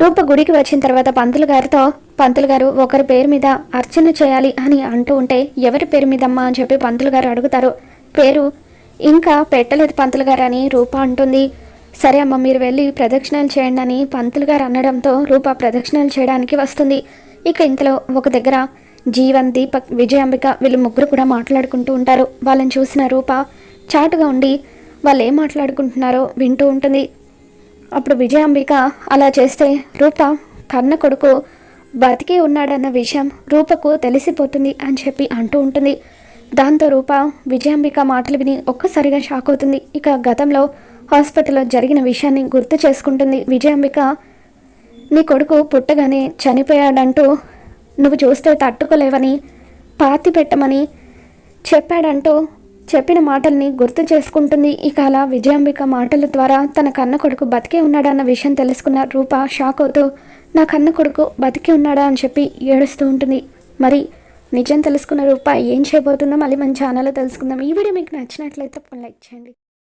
రూప గుడికి వచ్చిన తర్వాత పంతులు గారితో, పంతులు గారు ఒకరి పేరు మీద అర్చన చేయాలి అని అంటూ ఉంటే, ఎవరి పేరు మీదమ్మా అని చెప్పి పంతులు గారు అడుగుతారు. పేరు ఇంకా పెట్టలేదు పంతులు గారు అని రూప అంటుంది. సరే అమ్మ మీరు వెళ్ళి ప్రదక్షిణాలు చేయండి అని పంతులు గారు అనడంతో రూప ప్రదక్షిణాలు చేయడానికి వస్తుంది. ఇక ఇంతలో ఒక దగ్గర జీవన్, దీపక్, విజయాంబిక వీళ్ళు ముగ్గురు కూడా మాట్లాడుకుంటూ ఉంటారు. వాళ్ళని చూసిన రూప చాటుగా ఉండి వాళ్ళు ఏం మాట్లాడుకుంటున్నారో వింటూ ఉంటుంది. అప్పుడు విజయాంబిక అలా చేస్తే రూప కన్న కొడుకు బతికే ఉన్నాడన్న విషయం రూపకు తెలిసిపోతుంది అని చెప్పి అంటూ ఉంటుంది. దాంతో రూప విజయాంబిక మాటలు విని ఒక్కసారిగా షాక్ అవుతుంది. ఇక గతంలో హాస్పిటల్లో జరిగిన విషయాన్ని గుర్తు చేసుకుంటుంది. విజయాంబిక నీ కొడుకు పుట్టగానే చనిపోయాడంటూ నువ్వు చూస్తే తట్టుకోలేవని పాతి పెట్టమని చెప్పాడంటూ చెప్పిన మాటల్ని గుర్తు చేసుకుంటుంది. ఇక అలా విజయాంబిక మాటల ద్వారా తన కన్న కొడుకు బతికే ఉన్నాడన్న విషయం తెలుసుకున్న రూప షాక్ అవుతూ నా కన్న కొడుకు బతికే ఉన్నాడా అని చెప్పి ఏడుస్తూ ఉంటుంది. మరి నిజం తెలుసుకున్న రూప ఏం చేయబోతుందో మళ్ళీ మన ఛానల్లో తెలుసుకుందాం. ఈ వీడియో మీకు నచ్చినట్లయితే లైక్ చేయండి.